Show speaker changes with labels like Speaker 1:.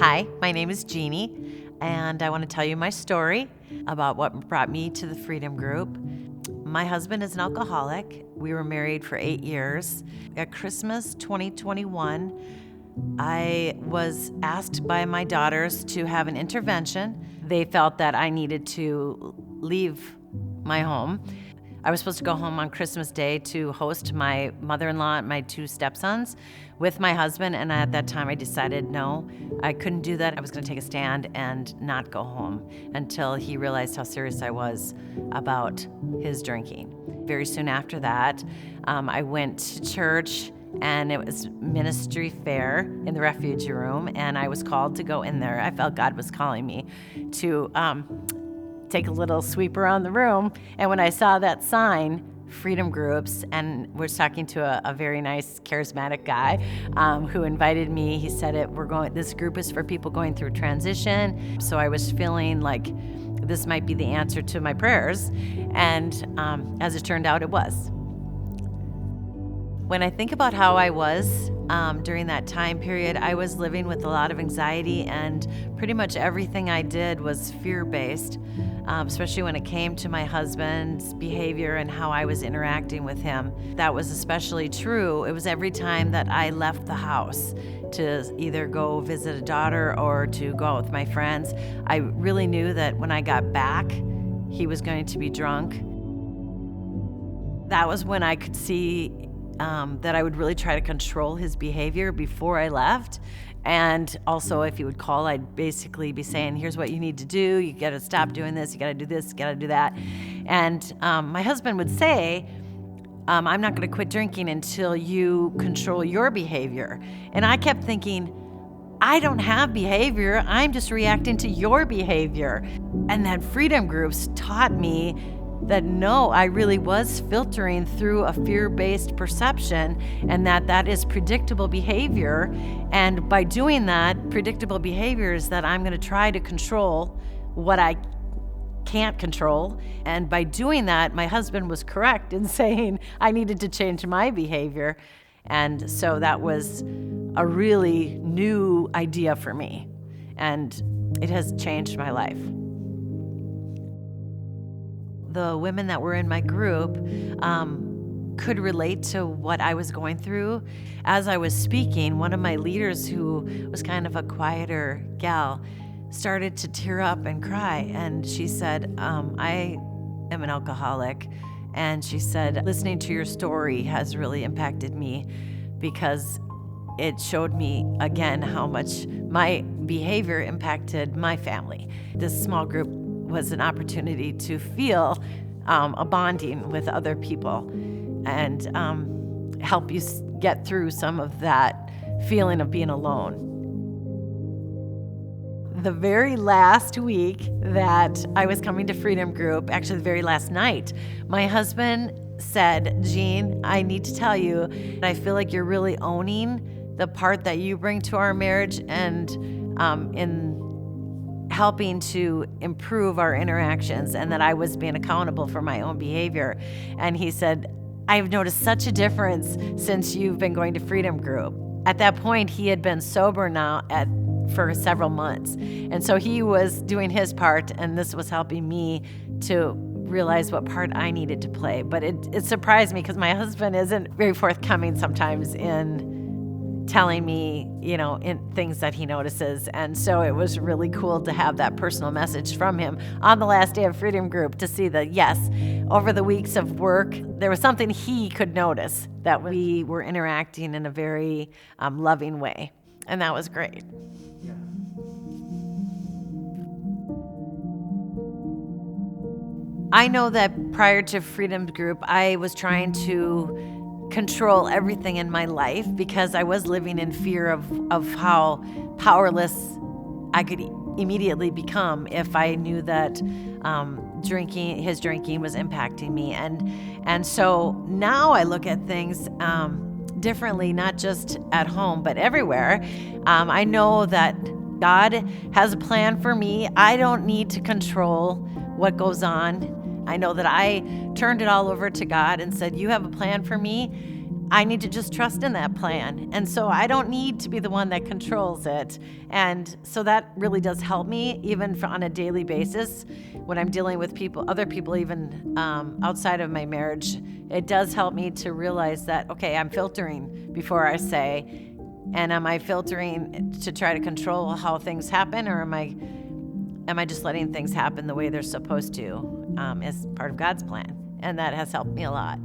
Speaker 1: Hi, my name is Jeannie, and I want to tell you my story about what brought me to the Freedom Group. My husband is an alcoholic. We were married for 8 years. At Christmas 2021, I was asked by my daughters to have an intervention. They felt that I needed to leave my home. I was supposed to go home on Christmas Day to host my mother-in-law and my 2 stepsons with my husband, and at that time I decided no, I couldn't do that. I was going to take a stand and not go home until he realized how serious I was about his drinking. Very soon after that, I went to church, and it was ministry fair in the refugee room, and I was called to go in there. I felt God was calling me to take a little sweep around the room, and when I saw that sign, Freedom Groups, and was talking to a very nice, charismatic guy who invited me. He said, this group is for people going through transition. So I was feeling like this might be the answer to my prayers, and as it turned out, it was. When I think about how I was during that time period, I was living with a lot of anxiety, and pretty much everything I did was fear-based, especially when it came to my husband's behavior and how I was interacting with him. That was especially true. It was every time that I left the house to either go visit a daughter or to go out with my friends. I really knew that when I got back, he was going to be drunk. That was when I could see that I would really try to control his behavior before I left. And also, if he would call, I'd basically be saying, here's what you need to do. You got to stop doing this. You got to do this. You got to do that. And my husband would say, I'm not going to quit drinking until you control your behavior. And I kept thinking, I don't have behavior. I'm just reacting to your behavior. And that Freedom Groups taught me that no, I really was filtering through a fear-based perception, and that is predictable behavior. And by doing that, predictable behavior is that I'm going to try to control what I can't control. And by doing that, my husband was correct in saying I needed to change my behavior. And so that was a really new idea for me, and it has changed my life. The women that were in my group could relate to what I was going through. As I was speaking, one of my leaders, who was kind of a quieter gal, started to tear up and cry. And she said, I am an alcoholic. And she said, listening to your story has really impacted me, because it showed me again how much my behavior impacted my family. This small group was an opportunity to feel a bonding with other people and help you get through some of that feeling of being alone. The very last week that I was coming to Freedom Group, actually the very last night, my husband said, Jean, I need to tell you, I feel like you're really owning the part that you bring to our marriage, and in helping to improve our interactions, and that I was being accountable for my own behavior. And he said, I've noticed such a difference since you've been going to Freedom Group. At that point, he had been sober now for several months. And so he was doing his part, and this was helping me to realize what part I needed to play. But it surprised me, because my husband isn't very forthcoming sometimes in telling me, in things that he notices. And so it was really cool to have that personal message from him on the last day of Freedom Group, to see that, yes, over the weeks of work, there was something he could notice, that we were interacting in a very loving way. And that was great. Yeah. I know that prior to Freedom Group, I was trying to control everything in my life, because I was living in fear of how powerless I could immediately become if I knew that his drinking was impacting me. And so now I look at things differently, not just at home, but everywhere. I know that God has a plan for me. I don't need to control what goes on. I know that I turned it all over to God and said, you have a plan for me. I need to just trust in that plan. And so I don't need to be the one that controls it. And so that really does help me, even on a daily basis, when I'm dealing with people, other people, even outside of my marriage. It does help me to realize that, okay, I'm filtering before I say, and am I filtering to try to control how things happen, or am I just letting things happen the way they're supposed to, as part of God's plan? And that has helped me a lot.